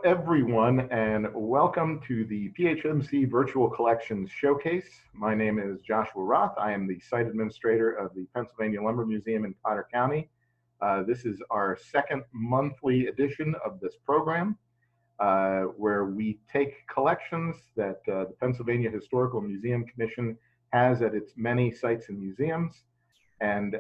everyone, and welcome to the PHMC Virtual Collections Showcase. My name is Joshua Roth. I am the site administrator of the Pennsylvania Lumber Museum in Potter County. This is our second monthly edition of this program, where we take collections that the Pennsylvania Historical Museum Commission has at its many sites and museums and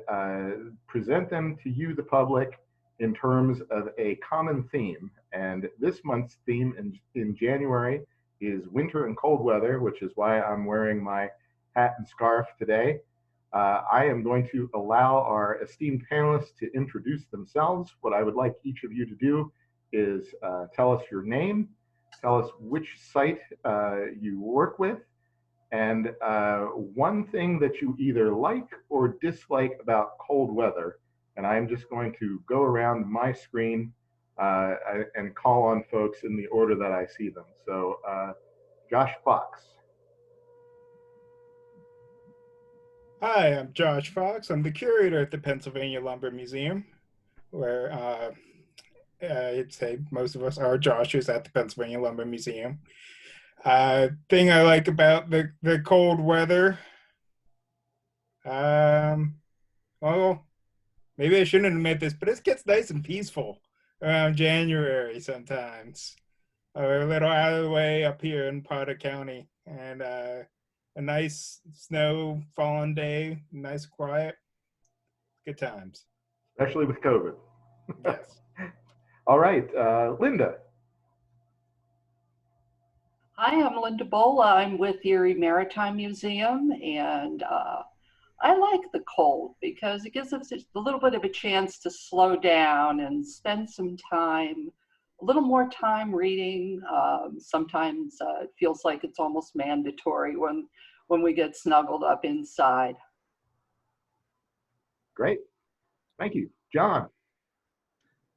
present them to you, the public, in terms of a common theme. And this month's theme in January is winter and cold weather, which is why I'm wearing my hat and scarf today. I am going to allow our esteemed panelists to introduce themselves. What I would like each of you to do is tell us your name, tell us which site you work with, and one thing that you either like or dislike about cold weather. And I'm just going to go around my screen and call on folks in the order that I see them. So Josh Fox. Hi, I'm Josh Fox. I'm the curator at the Pennsylvania Lumber Museum, where I'd say most of us are Joshes at the Pennsylvania Lumber Museum. Thing I like about the cold weather, well, maybe I shouldn't admit this, but it gets nice and peaceful around January sometimes. We're a little out of the way up here in Potter County, and a nice snow falling day, nice quiet, good times. Especially with COVID. Yes. All right, Linda. Hi, I'm Linda Bola. I'm with Erie Maritime Museum, and I like the cold because it gives us a little bit of a chance to slow down and spend some time, a little more time reading. Sometimes it feels like it's almost mandatory when we get snuggled up inside. Great, thank you. John.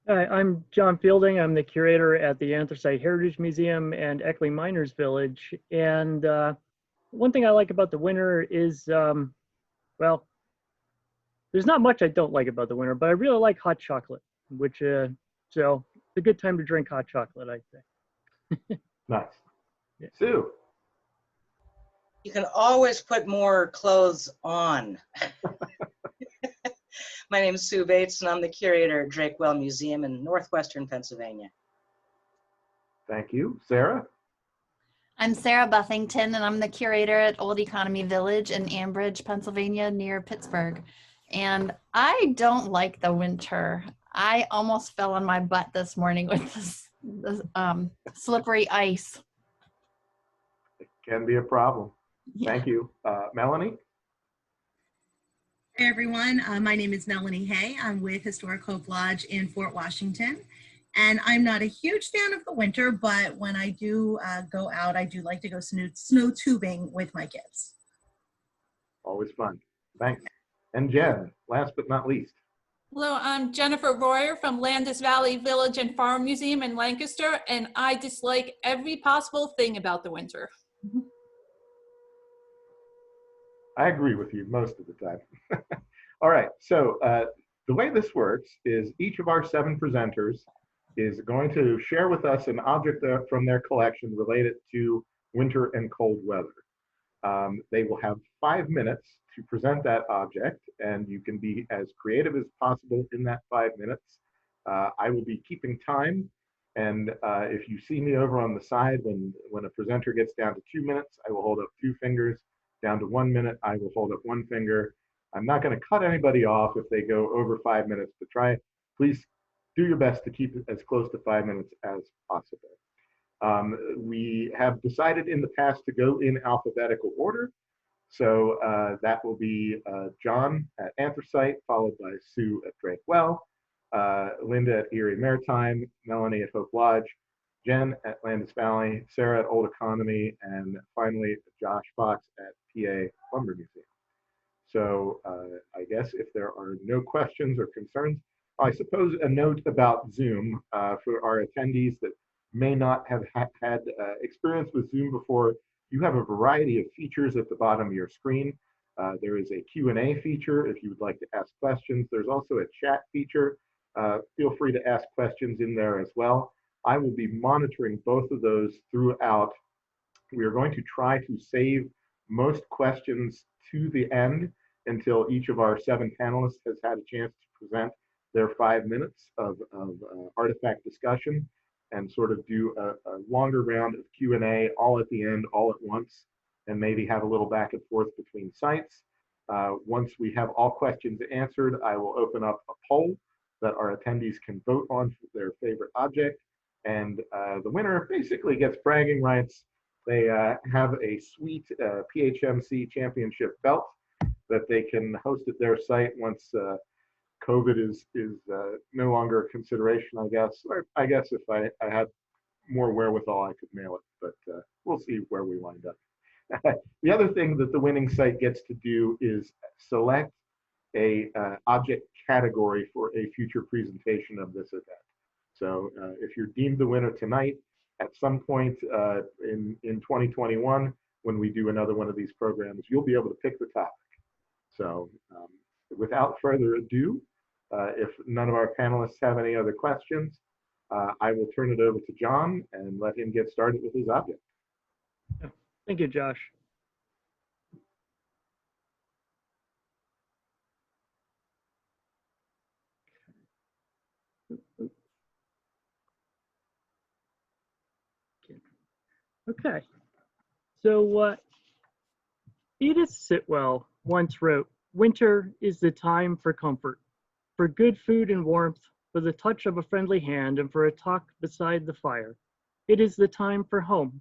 Hi, I'm John Fielding. I'm the curator at the Anthracite Heritage Museum and Eckley Miners Village. And one thing I like about the winter is, well, there's not much I don't like about the winter, but I really like hot chocolate, which, so it's a good time to drink hot chocolate, I'd say. Nice. Yeah. Sue. You can always put more clothes on. My name is Sue Bates, and I'm the curator at Drakewell Museum in northwestern Pennsylvania. Thank you. Sarah? I'm Sarah Buffington, and I'm the curator at Old Economy Village in Ambridge, Pennsylvania, near Pittsburgh. And I don't like the winter. I almost fell on my butt this morning with this slippery ice. It can be a problem. Yeah. Thank you. Melanie? Hey everyone, my name is Melanie Hay. I'm with Historic Hope Lodge in Fort Washington. And I'm not a huge fan of the winter, but when I do go out, I do like to go snow tubing with my kids. Always fun. Thanks. And Jen, last but not least. Hello, I'm Jennifer Royer from Landis Valley Village and Farm Museum in Lancaster, and I dislike every possible thing about the winter. I agree with you most of the time. All right, so the way this works is each of our 7 presenters is going to share with us an object from their collection related to winter and cold weather. They will have 5 minutes to present that object, and you can be as creative as possible in that 5 minutes. I will be keeping time, and if you see me over on the side when a presenter gets down to 2 minutes, I will hold up 2 fingers. Down to 1 minute, I will hold up 1 finger. I'm not going to cut anybody off if they go over 5 minutes, but please do your best to keep it as close to 5 minutes as possible. We have decided in the past to go in alphabetical order. So that will be John at Anthracite, followed by Sue at Drakewell, Linda at Erie Maritime, Melanie at Hope Lodge, Jen at Landis Valley, Sarah at Old Economy, and finally Josh Fox at PA Lumber Museum. So I guess if there are no questions or concerns, I suppose a note about Zoom for our attendees that may not have had experience with Zoom before. You have a variety of features at the bottom of your screen. There is a Q&A feature if you would like to ask questions. There's also a chat feature. Feel free to ask questions in there as well. I will be monitoring both of those throughout. We are going to try to save most questions to the end until each of our 7 panelists has had a chance to present their 5 minutes of artifact discussion, and sort of do a longer round of Q&A all at the end, all at once, and maybe have a little back and forth between sites. Once we have all questions answered, I will open up a poll that our attendees can vote on for their favorite object, and the winner basically gets bragging rights. They have a sweet PHMC championship belt that they can host at their site once COVID is no longer a consideration, I guess. Or I guess if I had more wherewithal, I could mail it, but we'll see where we wind up. The other thing that the winning site gets to do is select a object category for a future presentation of this event. So if you're deemed the winner tonight, at some point in 2021, when we do another one of these programs, you'll be able to pick the topic. So without further ado, if none of our panelists have any other questions, I will turn it over to John and let him get started with his object. Thank you, Josh. Okay, so Edith Sitwell once wrote, "Winter is the time for comfort, for good food and warmth, for the touch of a friendly hand, and for a talk beside the fire. It is the time for home."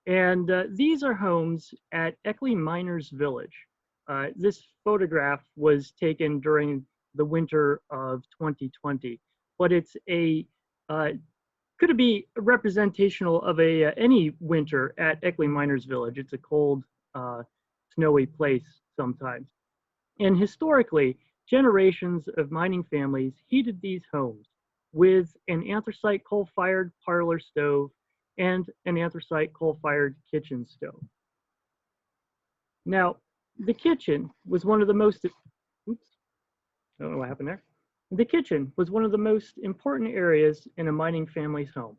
And these are homes at Eckley Miners Village. This photograph was taken during the winter of 2020, but it's a could it be representational of any winter at Eckley Miners Village? It's a cold, snowy place sometimes. And historically, generations of mining families heated these homes with an anthracite coal-fired parlor stove and an anthracite coal-fired kitchen stove. Now, the kitchen was one of the most, oops, I don't know what happened there. The kitchen was one of the most important areas in a mining family's home.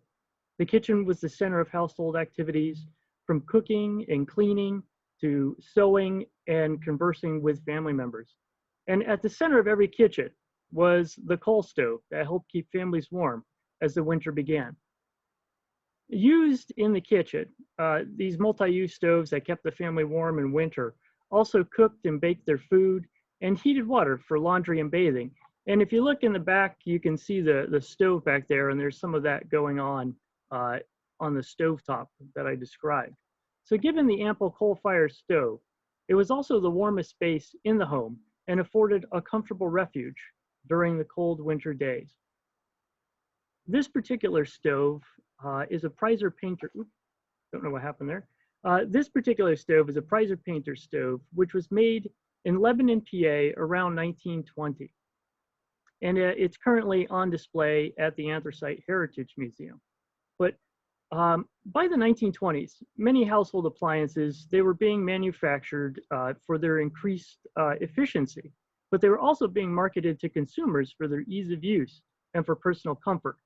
The kitchen was the center of household activities, from cooking and cleaning to sewing and conversing with family members. And at the center of every kitchen was the coal stove that helped keep families warm as the winter began. Used in the kitchen, these multi-use stoves that kept the family warm in winter also cooked and baked their food and heated water for laundry and bathing. And if you look in the back, you can see the stove back there, and there's some of that going on the stovetop that I described. So given the ample coal-fired stove, it was also the warmest space in the home and afforded a comfortable refuge during the cold winter days. This particular stove is a Preiser Painter, oops, don't know what happened there. This particular stove is a Preiser Painter stove, which was made in Lebanon, PA around 1920. And it's currently on display at the Anthracite Heritage Museum. But by the 1920s, many household appliances, they were being manufactured for their increased efficiency, but they were also being marketed to consumers for their ease of use and for personal comfort.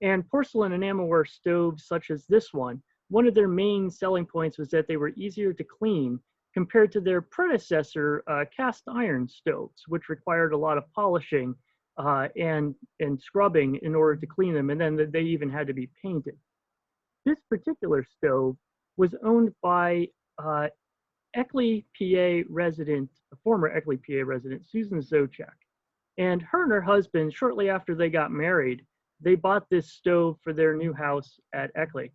And porcelain enamelware stoves such as this one of their main selling points was that they were easier to clean compared to their predecessor cast iron stoves, which required a lot of polishing and scrubbing in order to clean them, and then they even had to be painted. This particular stove was owned by Eckley, PA resident, a former Eckley, PA resident, Susan Zochak. And her and her husband, shortly after they got married, they bought this stove for their new house at Eckley,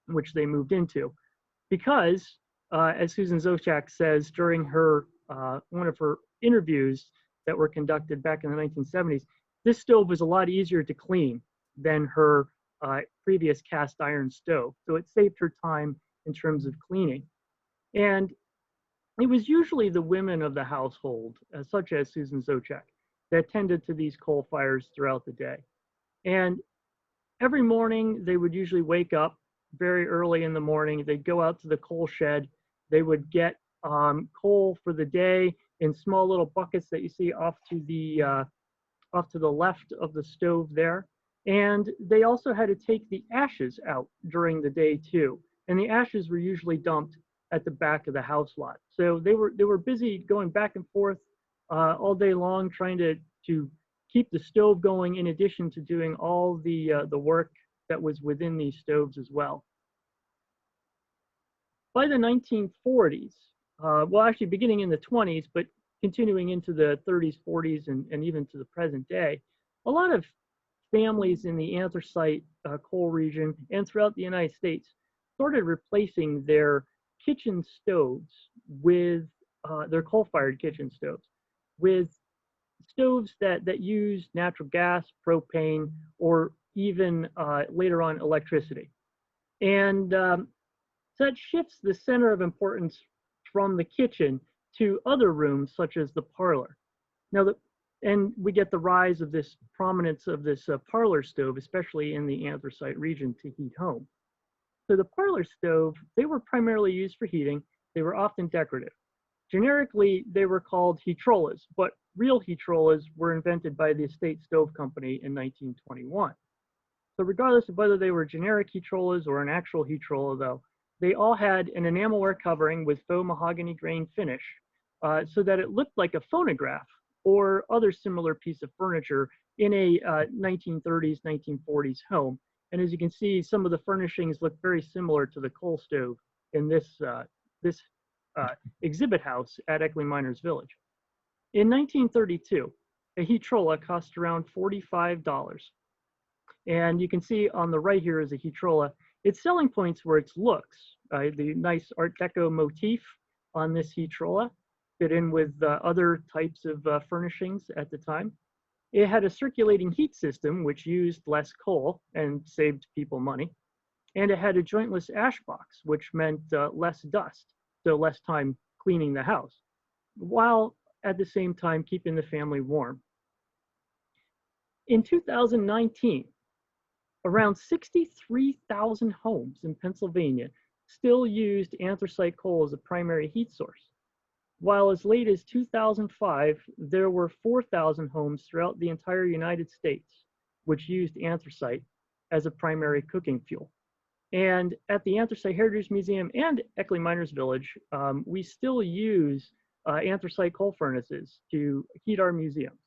which they moved into. Because, as Susan Zochak says during her one of her interviews that were conducted back in the 1970s, this stove was a lot easier to clean than her previous cast iron stove. So it saved her time in terms of cleaning. And it was usually the women of the household, such as Susan Zochak, that tended to these coal fires throughout the day. And every morning they would usually wake up very early in the morning. They'd go out to the coal shed. They would get coal for the day in small little buckets that you see off to the left of the stove there. And they also had to take the ashes out during the day too. And the ashes were usually dumped at the back of the house lot. So they were busy going back and forth all day long, trying to keep the stove going, in addition to doing all the work that was within these stoves as well. By the 1940s, well, actually beginning in the 20s, but continuing into the 30s, 40s, and even to the present day, a lot of families in the anthracite coal region and throughout the United States started replacing their kitchen stoves with their coal-fired kitchen stoves with stoves that use natural gas, propane, or even later on electricity. And so that shifts the center of importance from the kitchen to other rooms such as the parlor. Now, and we get the rise of this prominence of this parlor stove, especially in the anthracite region, to heat home. So the parlor stove, they were primarily used for heating. They were often decorative. Generically, they were called heatrolas, but real heatrolas were invented by the Estate Stove Company in 1921. So regardless of whether they were generic heatrolas or an actual heatrola, though, they all had an enamelware covering with faux mahogany grain finish so that it looked like a phonograph or other similar piece of furniture in a 1930s, 1940s home. And as you can see, some of the furnishings look very similar to the coal stove in this exhibit house at Eckley Miners Village. In 1932, a heatrola cost around $45. And you can see on the right here is a heatrola. Its selling points were its looks. The nice Art Deco motif on this heatrola fit in with other types of furnishings at the time. It had a circulating heat system, which used less coal and saved people money. And it had a jointless ash box, which meant less dust, so less time cleaning the house, while at the same time keeping the family warm. In 2019, around 63,000 homes in Pennsylvania still used anthracite coal as a primary heat source, while as late as 2005, there were 4,000 homes throughout the entire United States which used anthracite as a primary cooking fuel. And at the Anthracite Heritage Museum and Eckley Miners Village, we still use anthracite coal furnaces to heat our museums.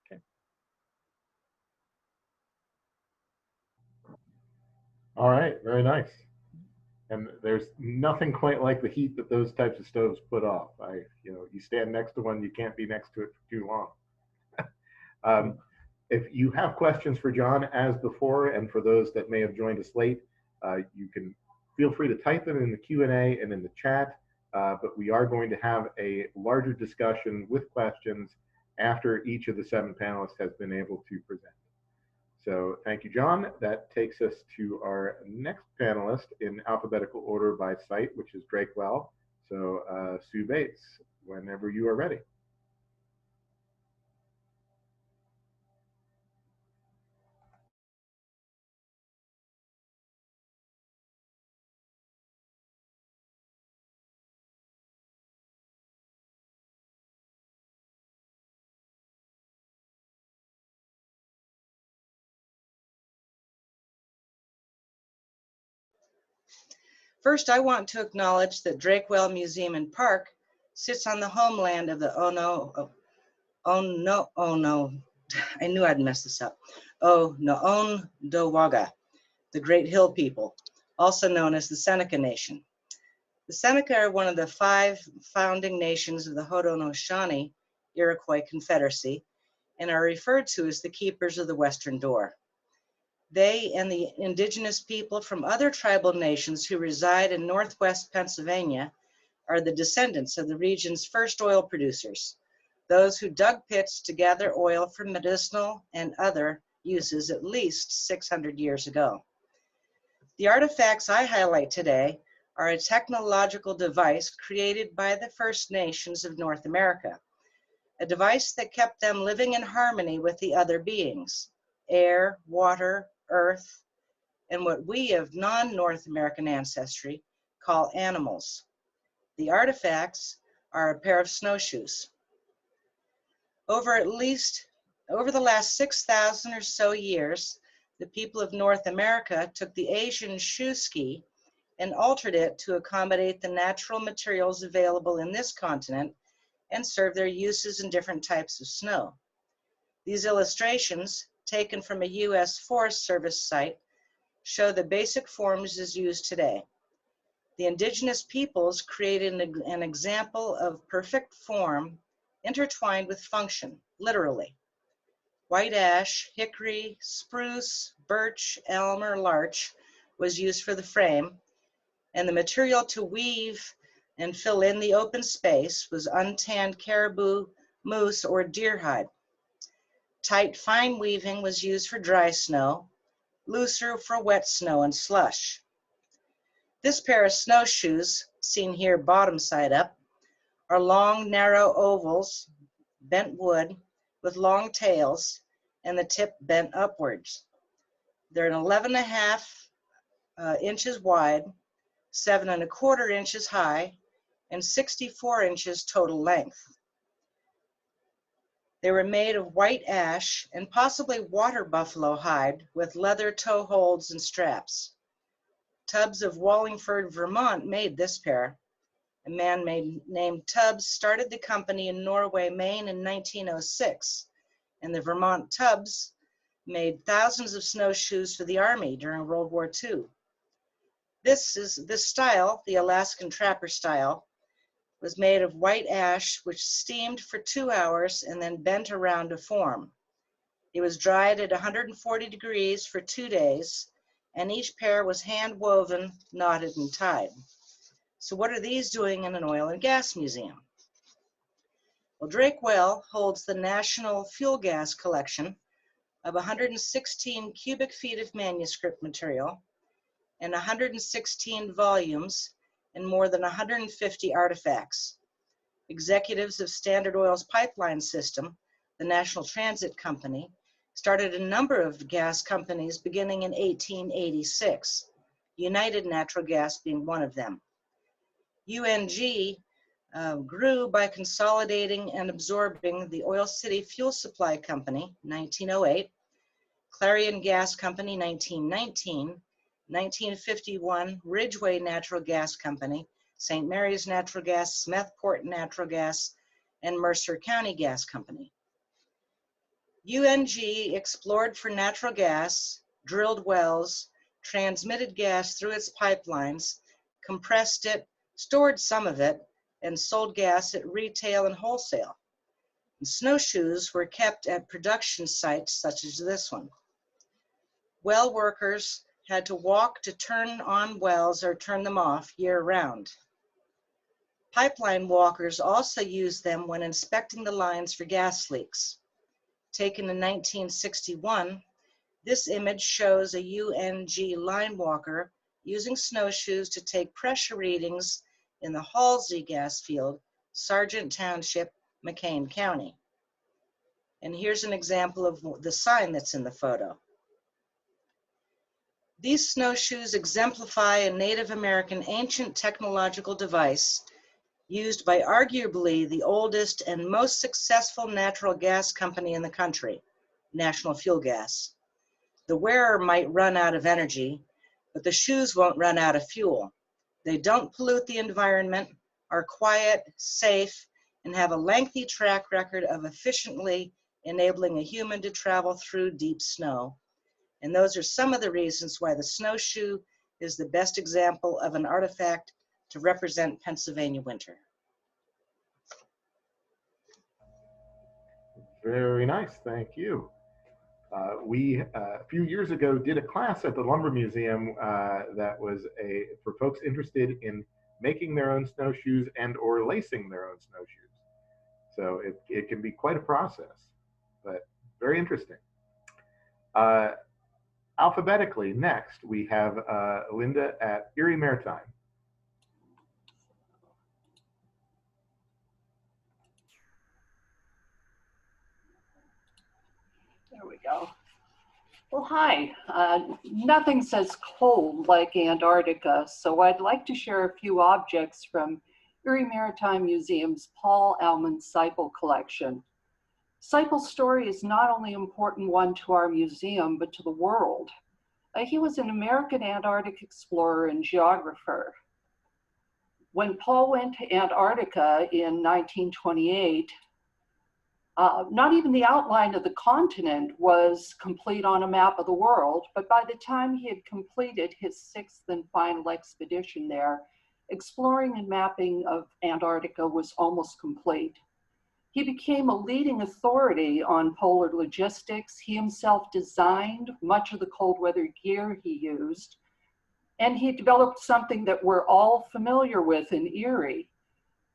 Okay. All right, very nice. And there's nothing quite like the heat that those types of stoves put off. You stand next to one, you can't be next to it for too long. If you have questions for John, as before, and for those that may have joined us late, you can feel free to type them in the Q&A and in the chat, but we are going to have a larger discussion with questions after each of the 7 panelists has been able to present. So thank you, John. That takes us to our next panelist in alphabetical order by site, which is Drake Well. So Sue Bates, whenever you are ready. First, I want to acknowledge that Drakewell Museum and Park sits on the homeland of the I knew I'd mess this up. Onondaga, the Great Hill people, also known as the Seneca Nation. The Seneca are one of the 5 founding nations of the Haudenosaunee Iroquois Confederacy and are referred to as the Keepers of the Western Door. They and the indigenous people from other tribal nations who reside in Northwest Pennsylvania are the descendants of the region's first oil producers, those who dug pits to gather oil for medicinal and other uses at least 600 years ago. The artifacts I highlight today are a technological device created by the First Nations of North America, a device that kept them living in harmony with the other beings, air, water, earth, and what we of non-North American ancestry call animals. The artifacts are a pair of snowshoes. Over at least Over the last 6,000 or so years, the people of North America took the Asian shoe ski and altered it to accommodate the natural materials available in this continent and serve their uses in different types of snow. These illustrations, taken from a U.S. Forest Service site, show the basic forms as used today. The indigenous peoples created an example of perfect form intertwined with function, literally. White ash, hickory, spruce, birch, elm, or larch was used for the frame, and the material to weave and fill in the open space was untanned caribou, moose, or deer hide. Tight, fine weaving was used for dry snow, looser for wet snow and slush. This pair of snowshoes, seen here bottom side up, are long, narrow ovals, bent wood, with long tails, and the tip bent upwards. They're 11.5 inches wide, 7.25 inches high, and 64 inches total length. They were made of white ash and possibly water buffalo hide with leather toe holds and straps. Tubbs of Wallingford, Vermont made this pair. A man named Tubbs started the company in Norway, Maine in 1906, and the Vermont Tubbs made thousands of snowshoes for the Army during World War II. This style, the Alaskan Trapper style, was made of white ash which steamed for 2 hours and then bent around to form. It was dried at 140 degrees for 2 days, and each pair was hand woven, knotted, and tied. So what are these doing in an oil and gas museum? Well, Drake Well holds the National Fuel Gas Collection of 116 cubic feet of manuscript material and 116 volumes and more than 150 artifacts. Executives of Standard Oil's pipeline system, the National Transit Company, started a number of gas companies beginning in 1886, United Natural Gas being one of them. UNG grew by consolidating and absorbing the Oil City Fuel Supply Company, 1908, Clarion Gas Company, 1919, 1951, Ridgeway Natural Gas Company, St. Mary's Natural Gas, Smethport Natural Gas, and Mercer County Gas Company. UNG explored for natural gas, drilled wells, transmitted gas through its pipelines, compressed it, stored some of it, and sold gas at retail and wholesale. And snowshoes were kept at production sites such as this one. Well workers had to walk to turn on wells or turn them off year-round. Pipeline walkers also used them when inspecting the lines for gas leaks. Taken in 1961, this image shows a UNG line walker using snowshoes to take pressure readings in the Halsey gas field, Sargent Township, McCain County. And here's an example of the sign that's in the photo. These snowshoes exemplify a Native American ancient technological device used by arguably the oldest and most successful natural gas company in the country, National Fuel Gas. The wearer might run out of energy, but the shoes won't run out of fuel. They don't pollute the environment, are quiet, safe, and have a lengthy track record of efficiently enabling a human to travel through deep snow. And those are some of the reasons why the snowshoe is the best example of an artifact to represent Pennsylvania winter. Very nice, thank you. We, a few years ago, did a class at the Lumber Museum that was for folks interested in making their own snowshoes and or lacing their own snowshoes. So it can be quite a process, but very interesting. Alphabetically, next, we have Linda at Erie Maritime. There we go. Well, hi. Nothing says cold like Antarctica, so I'd like to share a few objects from Erie Maritime Museum's Paul Almond Seipel collection. Seipel's story is not only an important one to our museum, but to the world. He was an American Antarctic explorer and geographer. When Paul went to Antarctica in 1928, not even the outline of the continent was complete on a map of the world, but by the time he had completed his sixth and final expedition there, exploring and mapping of Antarctica was almost complete. He became a leading authority on polar logistics. He himself designed much of the cold weather gear he used, and he developed something that we're all familiar with in Erie,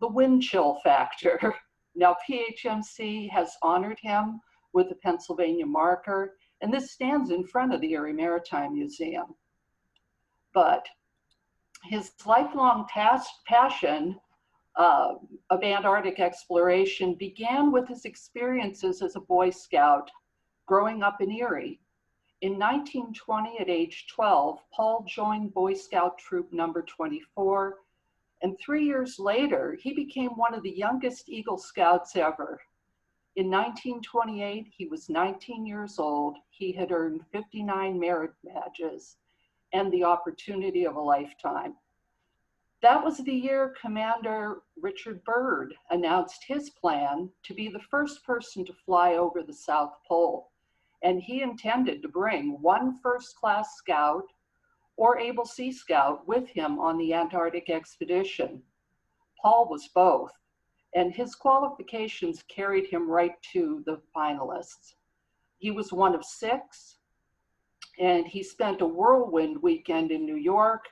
the wind chill factor. Now, PHMC has honored him with the Pennsylvania marker, and this stands in front of the Erie Maritime Museum. But his lifelong passion of Antarctic exploration began with his experiences as a Boy Scout growing up in Erie. In 1920, at age 12, Paul joined Boy Scout Troop number 24, and 3 years later, he became one of the youngest Eagle Scouts ever. In 1928, he was 19 years old. He had earned 59 merit badges and the opportunity of a lifetime. That was the year Commander Richard Byrd announced his plan to be the first person to fly over the South Pole. And he intended to bring one first-class scout or able Sea Scout with him on the Antarctic expedition. Paul was both, and his qualifications carried him right to the finalists. He was one of 6, and he spent a whirlwind weekend in New York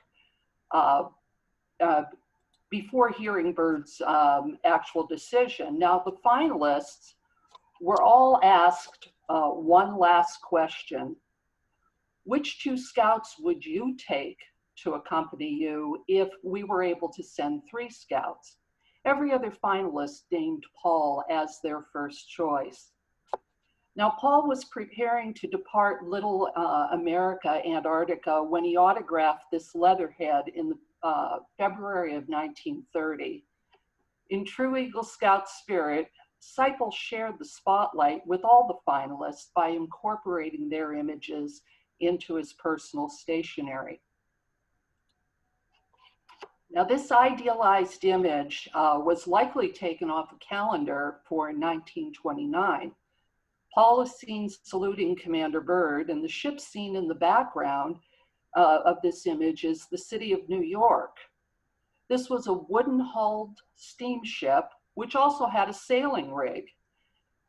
before hearing Byrd's actual decision. Now, the finalists were all asked one last question. Which 2 scouts would you take to accompany you if we were able to send 3 scouts? Every other finalist named Paul as their first choice. Now, Paul was preparing to depart Little America, Antarctica, when he autographed this letterhead in February of 1930. In true Eagle Scout spirit, Seipel shared the spotlight with all the finalists by incorporating their images into his personal stationery. Now, this idealized image was likely taken off a calendar for 1929. Paul is seen saluting Commander Byrd, and the ship seen in the background of this image is the city of New York. This was a wooden-hulled steamship, which also had a sailing rig.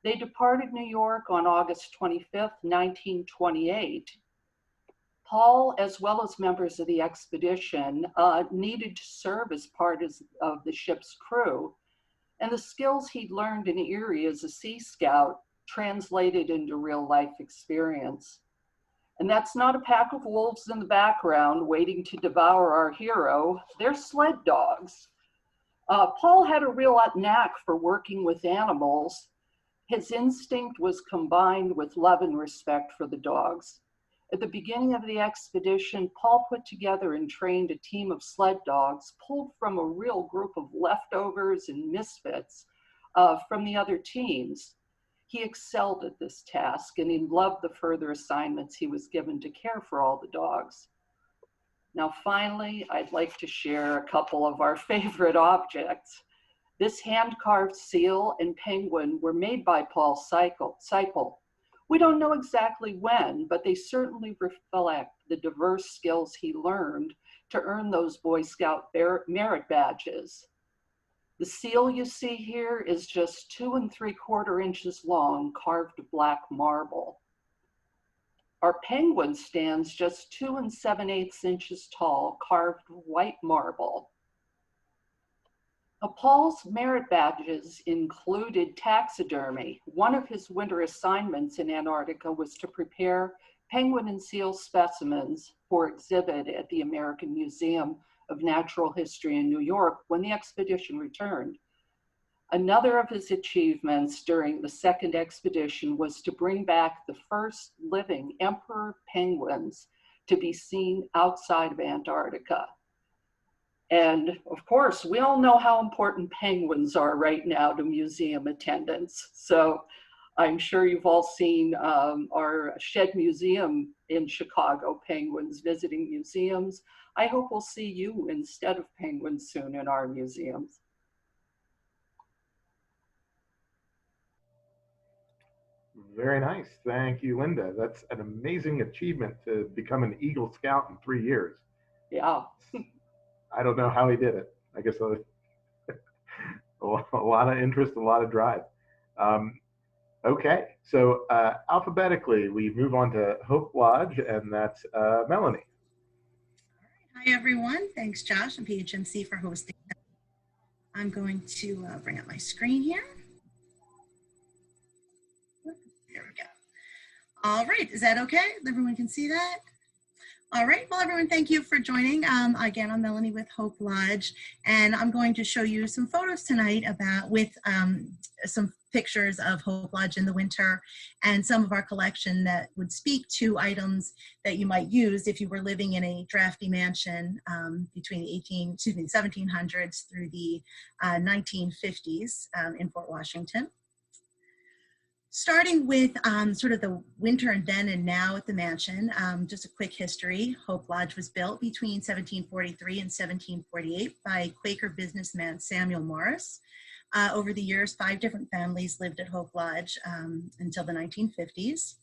They departed New York on August 25th, 1928. Paul, as well as members of the expedition, needed to serve as part of the ship's crew, and the skills he'd learned in Erie as a Sea Scout translated into real-life experience. And that's not a pack of wolves in the background waiting to devour our hero. They're sled dogs. Paul had a real knack for working with animals. His instinct was combined with love and respect for the dogs. At the beginning of the expedition, Paul put together and trained a team of sled dogs pulled from a real group of leftovers and misfits from the other teams. He excelled at this task, and he loved the further assignments he was given to care for all the dogs. Now, finally, I'd like to share a couple of our favorite objects. This hand-carved seal and penguin were made by Paul Seipel. We don't know exactly when, but they certainly reflect the diverse skills he learned to earn those Boy Scout merit badges. The seal you see here is just 2 3/4 inches long, carved black marble. Our penguin stands just 2 7/8 inches tall, carved white marble. Paul's merit badges included taxidermy. One of his winter assignments in Antarctica was to prepare penguin and seal specimens for exhibit at the American Museum of Natural History in New York when the expedition returned. Another of his achievements during the second expedition was to bring back the first living emperor penguins to be seen outside of Antarctica. And of course, we all know how important penguins are right now to museum attendants. So I'm sure you've all seen our Shed Museum in Chicago, penguins visiting museums. I hope we'll see you instead of penguins soon in our museums. Very nice. Thank you, Linda. That's an amazing achievement to become an Eagle Scout in 3 years. Yeah. I don't know how he did it. I guess a lot of interest, a lot of drive. Okay, so alphabetically, we move on to Hope Lodge, and that's Melanie. Hi, everyone. Thanks, Josh and PHMC for hosting. I'm going to bring up my screen here. There we go. All right, is that okay? Everyone can see that? All right, well, everyone, thank you for joining. Again, I'm Melanie with Hope Lodge, and I'm going to show you some photos tonight with some pictures of Hope Lodge in the winter and some of our collection that would speak to items that you might use if you were living in a drafty mansion between the 1700s through the 1950s in Fort Washington. Starting with sort of the winter and then and now at the mansion, just a quick history. Hope Lodge was built between 1743 and 1748 by Quaker businessman Samuel Morris. Over the years, 5 different families lived at Hope Lodge until the 1950s.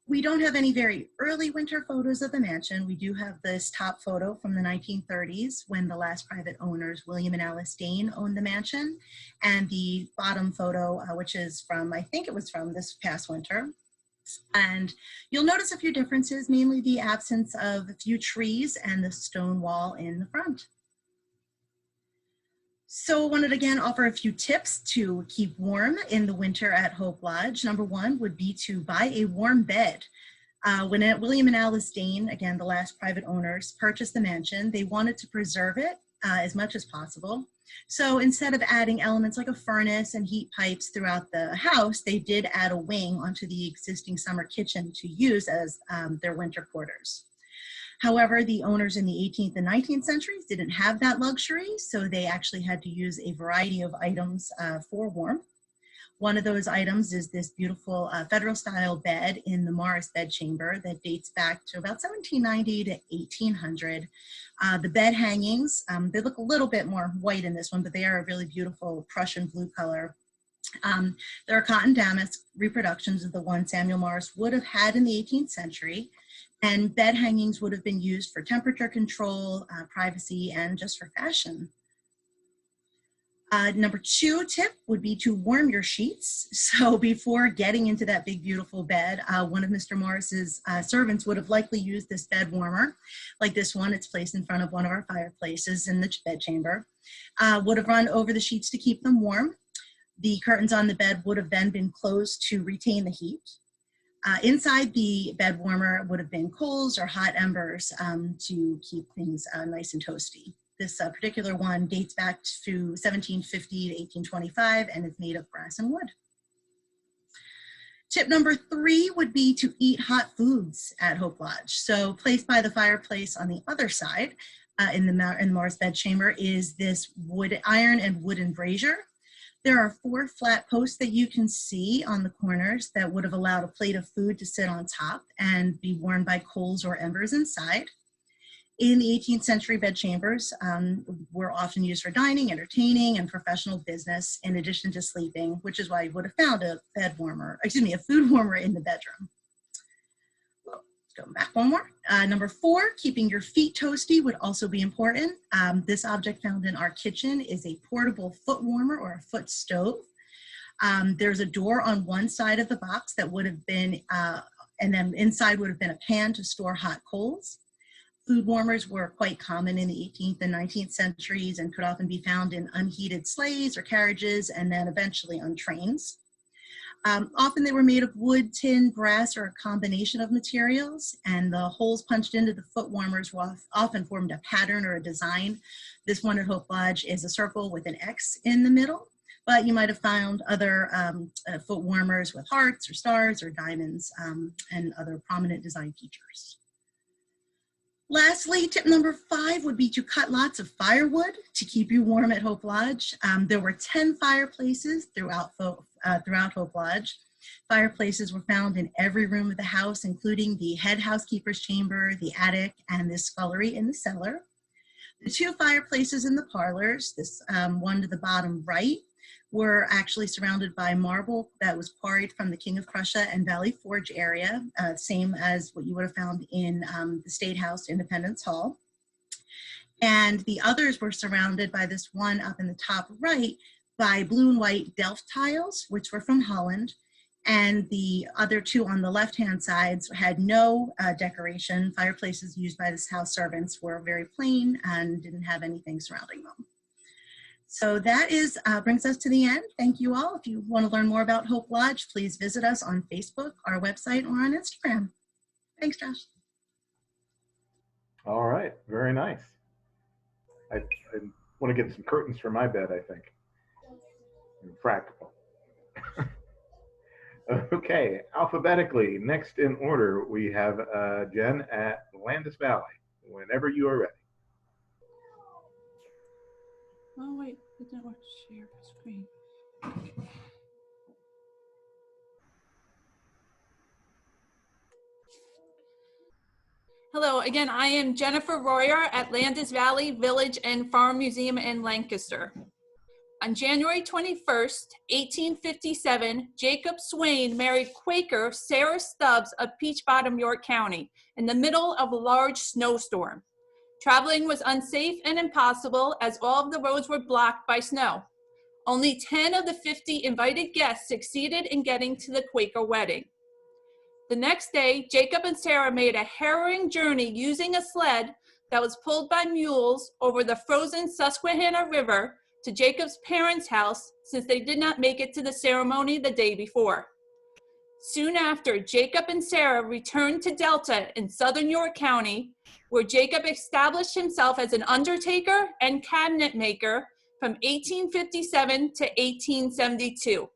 We don't have any very early winter photos of the mansion. We do have this top photo from the 1930s when the last private owners, William and Alice Dane, owned the mansion. And the bottom photo, which is from, I think it was from this past winter. And you'll notice a few differences, mainly the absence of a few trees and the stone wall in the front. So I wanted to again offer a few tips to keep warm in the winter at Hope Lodge. Number 1 would be to buy a warm bed. When William and Alice Dane, again, the last private owners, purchased the mansion, they wanted to preserve it as much as possible. So instead of adding elements like a furnace and heat pipes throughout the house, they did add a wing onto the existing summer kitchen to use as their winter quarters. However, the owners in the 18th and 19th centuries didn't have that luxury, so they actually had to use a variety of items for warmth. One of those items is this beautiful federal-style bed in the Morris bedchamber that dates back to about 1790 to 1800. The bed hangings, they look a little bit more white in this one, but they are a really beautiful Prussian blue color. There are cotton damask reproductions of the one Samuel Morris would have had in the 18th century. And bed hangings would have been used for temperature control, privacy, and just for fashion. Number 2 tip would be to warm your sheets. So before getting into that big, beautiful bed, one of Mr. Morris's servants would have likely used this bed warmer, like this one. It's placed in front of one of our fireplaces in the bedchamber. Would have run over the sheets to keep them warm. The curtains on the bed would have then been closed to retain the heat. Inside the bed warmer would have been coals or hot embers to keep things nice and toasty. This particular one dates back to 1750 to 1825 and is made of brass and wood. Tip number 3 would be to eat hot foods at Hope Lodge. So placed by the fireplace on the other side in the Morris bedchamber is this iron and wooden brazier. There are 4 flat posts that you can see on the corners that would have allowed a plate of food to sit on top and be warmed by coals or embers inside. In the 18th century, bedchambers were often used for dining, entertaining, and professional business in addition to sleeping, which is why you would have found a food warmer in the bedroom. Go back one more. Number 4, keeping your feet toasty would also be important. This object found in our kitchen is a portable foot warmer or a foot stove. There's a door on one side of the box that would have been, and then inside would have been a pan to store hot coals. Food warmers were quite common in the 18th and 19th centuries and could often be found in unheated sleighs or carriages and then eventually on trains. Often they were made of wood, tin, brass, or a combination of materials, and the holes punched into the foot warmers often formed a pattern or a design. This one at Hope Lodge is a circle with an X in the middle, but you might have found other foot warmers with hearts or stars or diamonds and other prominent design features. Lastly, tip number 5 would be to cut lots of firewood to keep you warm at Hope Lodge. There were 10 fireplaces throughout Hope Lodge, Fireplaces were found in every room of the house, including the head housekeeper's chamber, the attic, and the scullery in the cellar. The two fireplaces in the parlors, this one to the bottom right, were actually surrounded by marble that was quarried from the King of Prussia and Valley Forge area, same as what you would have found in the State House, Independence Hall. And the others were surrounded by this one up in the top right by blue and white Delft tiles, which were from Holland. And the other two on the left-hand sides had no decoration. Fireplaces used by the house servants were very plain and didn't have anything surrounding them. So that is brings us to the end. Thank you all. If you want to learn more about Hope Lodge, please visit us on Facebook, our website, or on Instagram. Thanks, Josh. All right, very nice. I want to get some curtains for my bed, I think. Practical. Okay, alphabetically, next in order, we have Jen at Landis Valley. Whenever you are ready. Oh wait, it didn't work to share the screen. Hello, again, I am Jennifer Royer at Landis Valley Village and Farm Museum in Lancaster. On January 21st, 1857, Jacob Swain married Quaker Sarah Stubbs of Peach Bottom, York County, in the middle of a large snowstorm. Traveling was unsafe and impossible as all of the roads were blocked by snow. Only 10 of the 50 invited guests succeeded in getting to the Quaker wedding. The next day, Jacob and Sarah made a harrowing journey using a sled that was pulled by mules over the frozen Susquehanna River to Jacob's parents' house, since they did not make it to the ceremony the day before. Soon after, Jacob and Sarah returned to Delta in southern York County, where Jacob established himself as an undertaker and cabinet maker from 1857 to 1872.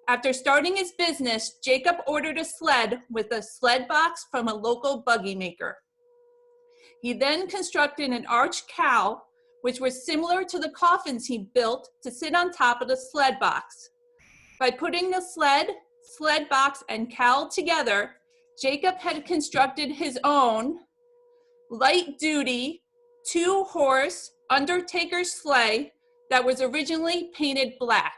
After starting his business, Jacob ordered a sled with a sled box from a local buggy maker. He then constructed an arched cow, which was similar to the coffins he built to sit on top of the sled box. By putting the sled box, and cow together, Jacob had constructed his own light-duty, two-horse undertaker's sleigh that was originally painted black.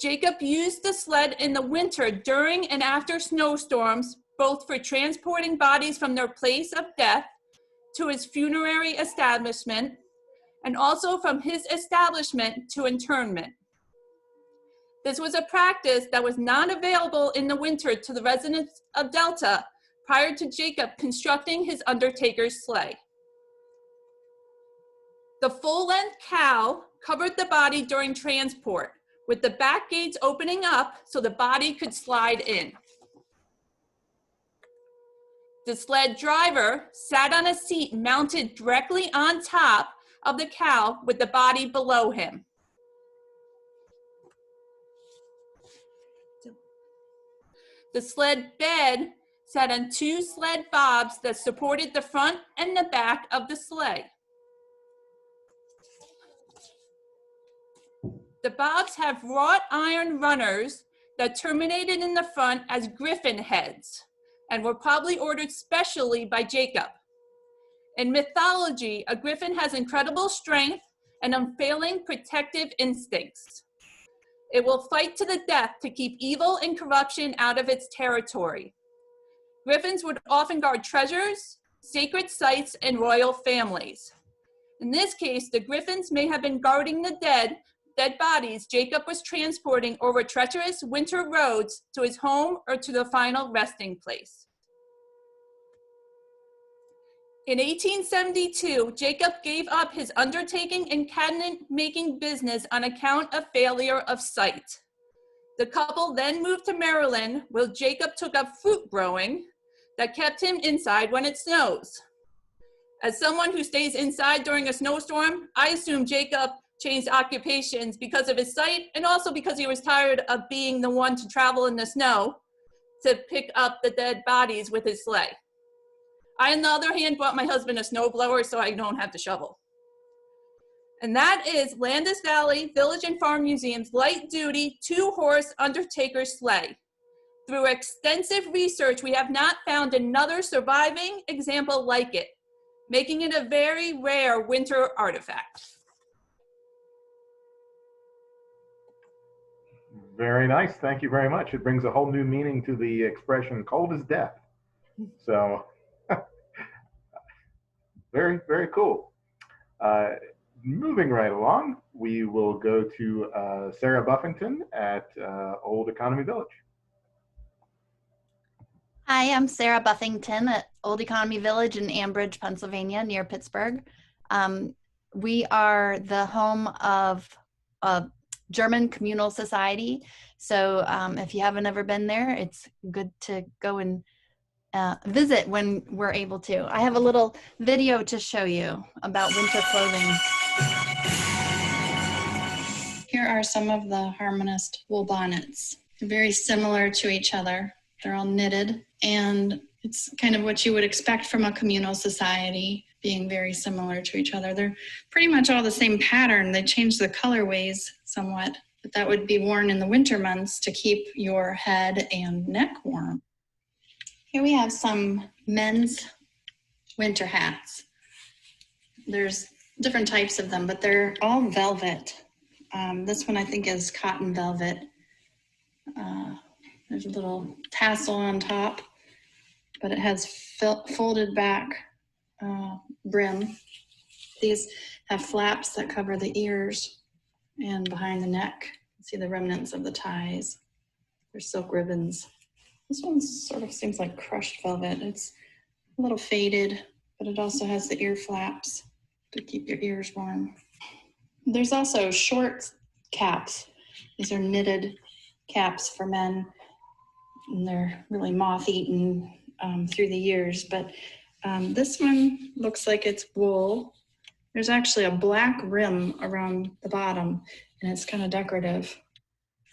Jacob used the sled in the winter during and after snowstorms, both for transporting bodies from their place of death to his funerary establishment, and also from his establishment to internment. This was a practice that was not available in the winter to the residents of Delta prior to Jacob constructing his undertaker's sleigh. The full-length cow covered the body during transport, with the back gates opening up so the body could slide in. The sled driver sat on a seat mounted directly on top of the cow with the body below him. The sled bed sat on two sled bobs that supported the front and the back of the sleigh. The bobs have wrought iron runners that terminated in the front as griffin heads and were probably ordered specially by Jacob. In mythology, a griffin has incredible strength and unfailing protective instincts. It will fight to the death to keep evil and corruption out of its territory. Griffins would often guard treasures, sacred sites, and royal families. In this case, the griffins may have been guarding the dead bodies Jacob was transporting over treacherous winter roads to his home or to the final resting place. In 1872, Jacob gave up his undertaking and cabinet-making business on account of failure of sight. The couple then moved to Maryland, where Jacob took up fruit growing that kept him inside when it snows. As someone who stays inside during a snowstorm, I assume Jacob changed occupations because of his sight and also because he was tired of being the one to travel in the snow to pick up the dead bodies with his sleigh. I, on the other hand, bought my husband a snowblower so I don't have to shovel. And that is Landis Valley Village and Farm Museum's light-duty two-horse Undertaker sleigh. Through extensive research, we have not found another surviving example like it, making it a very rare winter artifact. Very nice. Thank you very much. It brings a whole new meaning to the expression cold as death. So very, very cool. Moving right along, we will go to Sarah Buffington at Old Economy Village. Hi, I'm Sarah Buffington at Old Economy Village in Ambridge, Pennsylvania, near Pittsburgh. We are the home of a German communal society. So if you haven't ever been there, it's good to go and visit when we're able to. I have a little video to show you about winter clothing. Here are some of the Harmonist wool bonnets. Very similar to each other. They're all knitted, and it's kind of what you would expect from a communal society, being very similar to each other. They're pretty much all the same pattern. They change the colorways somewhat, but that would be worn in the winter months to keep your head and neck warm. Here we have some men's winter hats. There's different types of them, but they're all velvet. This one I think is cotton velvet. There's a little tassel on top, but it has folded back brim. These have flaps that cover the ears and behind the neck. You see the remnants of the ties. There's silk ribbons. This one sort of seems like crushed velvet. It's a little faded, but it also has the ear flaps to keep your ears warm. There's also short caps. These are knitted caps for men, and they're really moth-eaten through the years, but this one looks like it's wool. There's actually a black rim around the bottom, and it's kind of decorative.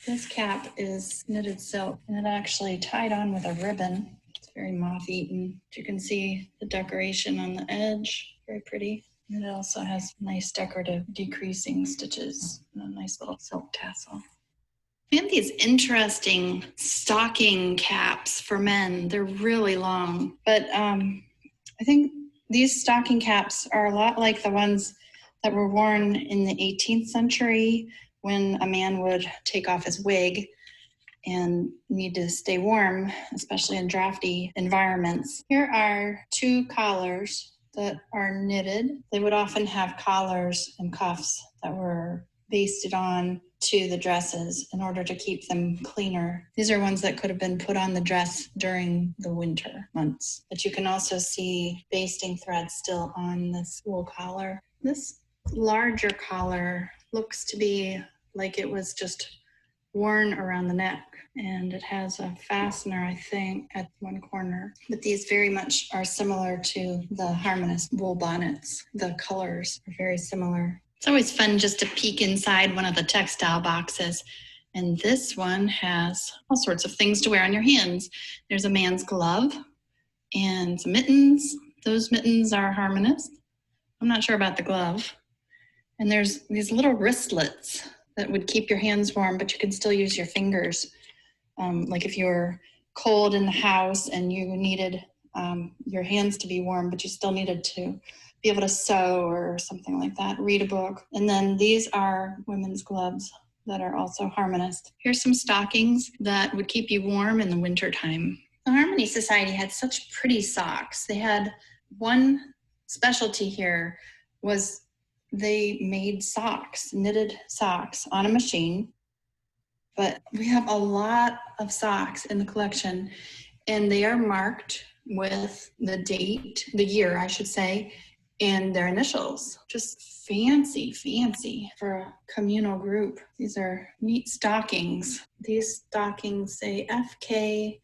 This cap is knitted silk, and it actually tied on with a ribbon. It's very moth-eaten. You can see the decoration on the edge, very pretty. And it also has nice decorative decreasing stitches and a nice little silk tassel. We have these interesting stocking caps for men. They're really long, but I think these stocking caps are a lot like the ones that were worn in the 18th century when a man would take off his wig and need to stay warm, especially in drafty environments. Here are two collars that are knitted. They would often have collars and cuffs that were basted on to the dresses in order to keep them cleaner. These are ones that could have been put on the dress during the winter months. But you can also see basting thread still on this wool collar. This larger collar looks to be like it was just worn around the neck, and it has a fastener, I think, at one corner. But these very much are similar to the Harmonist wool bonnets. The colors are very similar. It's always fun just to peek inside one of the textile boxes. And this one has all sorts of things to wear on your hands. There's a man's glove and some mittens. Those mittens are Harmonist. I'm not sure about the glove. And there's these little wristlets that would keep your hands warm, but you can still use your fingers. Like if you're cold in the house and you needed your hands to be warm, but you still needed to be able to sew or something like that, read a book. And then these are women's gloves that are also Harmonist. Here's some stockings that would keep you warm in the wintertime. The Harmony Society had such pretty socks. They had one specialty here was they made socks, knitted socks on a machine. But we have a lot of socks in the collection, and they are marked with the date, the year, I should say, and their initials. Just fancy, fancy for a communal group. These are neat stockings. These stockings say FK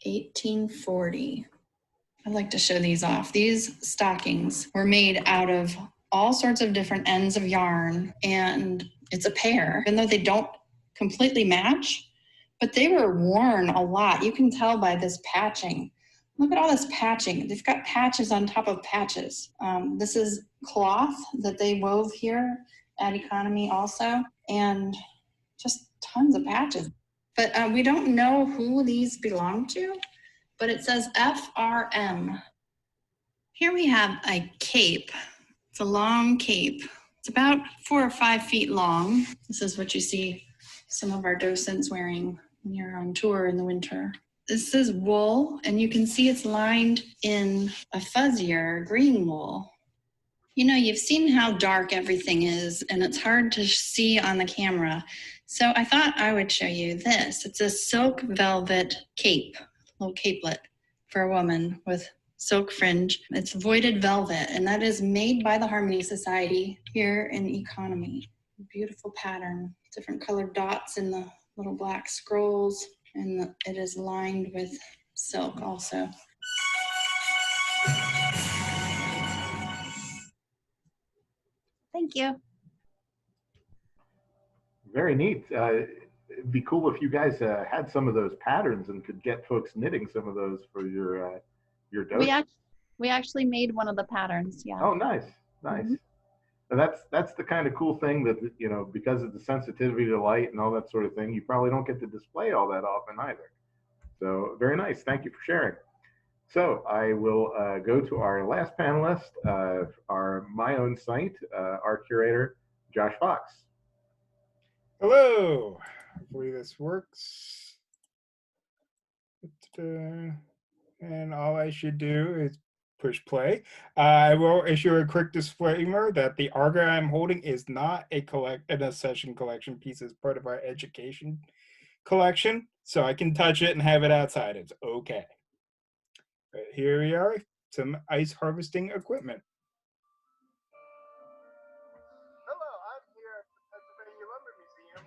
1840. I'd like to show these off. These stockings were made out of all sorts of different ends of yarn, and it's a pair, even though they don't completely match, but they were worn a lot. You can tell by this patching. Look at all this patching. They've got patches on top of patches. This is cloth that they wove here, at Economy also, and just tons of patches. But we don't know who these belong to, but it says FRM. Here we have a cape. It's a long cape. It's about 4 or 5 feet long. This is what you see some of our docents wearing when you're on tour in the winter. This is wool, and you can see it's lined in a fuzzier green wool. You know, you've seen how dark everything is, and it's hard to see on the camera. So I thought I would show you this. It's a silk velvet cape, little capelet for a woman with silk fringe. It's voided velvet, and that is made by the Harmony Society here in Economy. Beautiful pattern, different colored dots in the little black scrolls, and it is lined with silk also. Thank you. Very neat. It'd be cool if you guys had some of those patterns and could get folks knitting some of those for your dough. We actually made one of the patterns. Yeah. Oh, nice, nice. And that's the kind of cool thing that, you know, because of the sensitivity to light and all that sort of thing, you probably don't get to display all that often either. So very nice. Thank you for sharing. So I will go to our last panelist, our My Own Site, our curator, Josh Fox. Hello. Hopefully this works. And all I should do is push play. I will issue a quick disclaimer that the Auger I'm holding is not a session collection piece. It's part of our education collection. So I can touch it and have it outside. It's okay. But here we are, some ice harvesting equipment. Hello, I'm here at the Pennsylvania Lumber Museum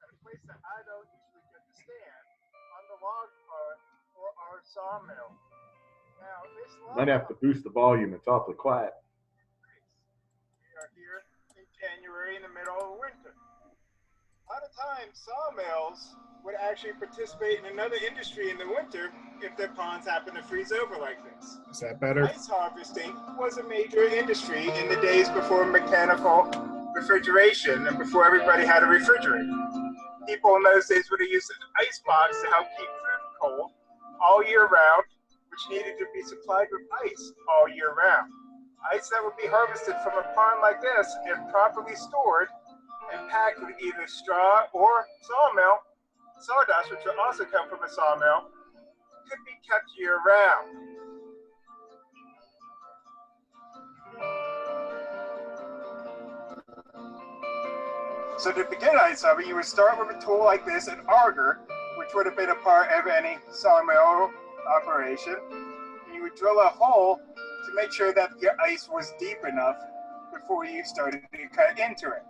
at a place that I don't usually get to stand, on the log part for our sawmill. Now, this log Might have to boost the volume. It's awfully quiet. we are here in January in the middle of winter. A lot of times, sawmills would actually participate in another industry in the winter if their ponds happen to freeze over like this. Is that better? Ice harvesting was a major industry in the days before mechanical refrigeration and before everybody had a refrigerator. People in those days would have used an ice box to help keep food cold all year round, which needed to be supplied with ice all year round. Ice that would be harvested from a pond like this, if properly stored and packed with either straw or sawdust, which would also come from a sawmill, could be kept year round. So to begin ice harvesting, you would start with a tool like this, an auger, which would have been a part of any sawmill operation. And you would drill a hole to make sure that your ice was deep enough before you started to cut into it.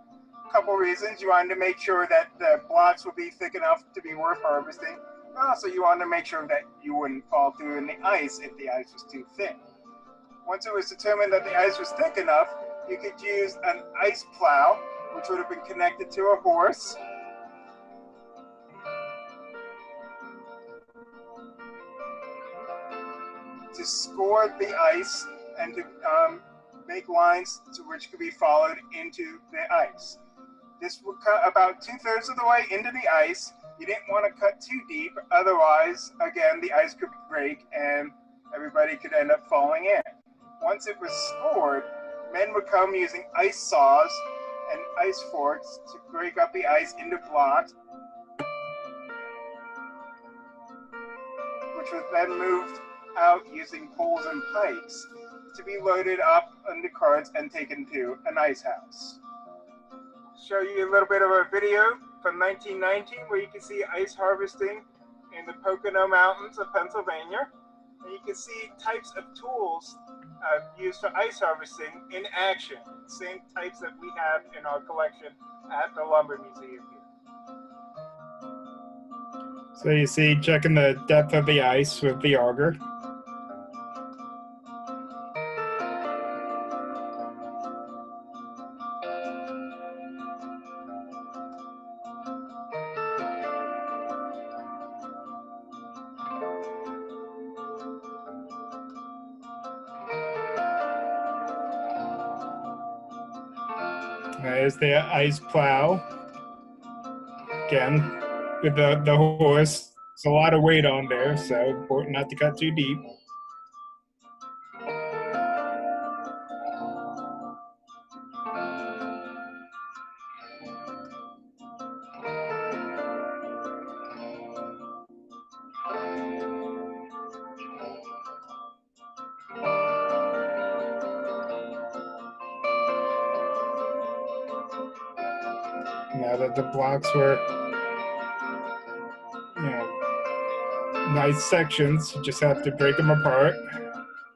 A couple reasons: you wanted to make sure that the blocks would be thick enough to be worth harvesting. Also, you wanted to make sure that you wouldn't fall through in the ice if the ice was too thick. Once it was determined that the ice was thick enough, you could use an ice plow, which would have been connected to a horse. To score the ice and to make lines to which could be followed into the ice. This would cut about 2/3 of the way into the ice. You didn't want to cut too deep, otherwise, again, the ice could break and everybody could end up falling in. Once it was scored, men would come using ice saws and ice forks to break up the ice into blocks, which was then moved out using poles and pikes to be loaded up onto carts and taken to an ice house. Show you a little bit of a video from 1919 where you can see ice harvesting in the Pocono Mountains of Pennsylvania. And you can see types of tools used for ice harvesting in action, same types that we have in our collection at the Lumber Museum here. So you see, checking the depth of the ice with the auger. There's the ice plow. Again, with the horse. It's a lot of weight on there, so important not to cut too deep. Now that the blocks were, nice sections, you just have to break them apart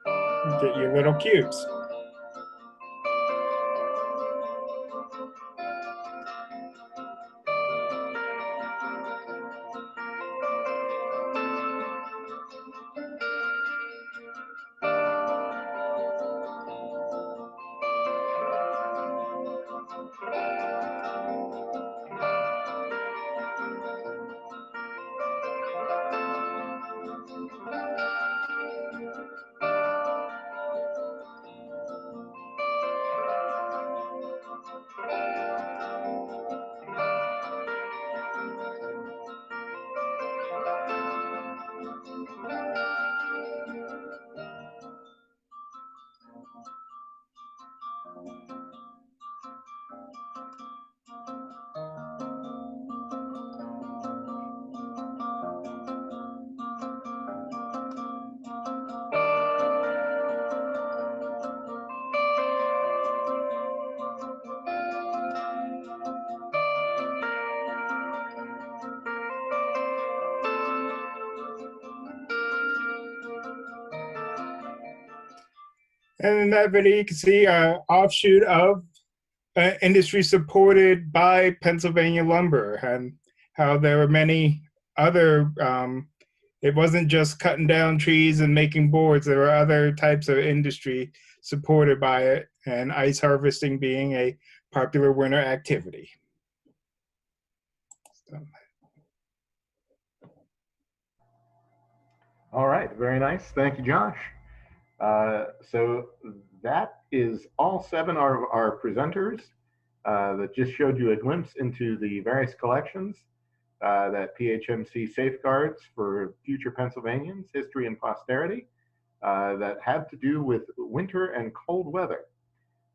and get your little cubes. And in that video, you can see an offshoot of industry supported by Pennsylvania Lumber, and how there were many other, it wasn't just cutting down trees and making boards, there were other types of industry supported by it, and ice harvesting being a popular winter activity. All right, very nice. Thank you, Josh. So that is all 7 of our presenters that just showed you a glimpse into the various collections that PHMC safeguards for future Pennsylvanians, history and posterity, that have to do with winter and cold weather.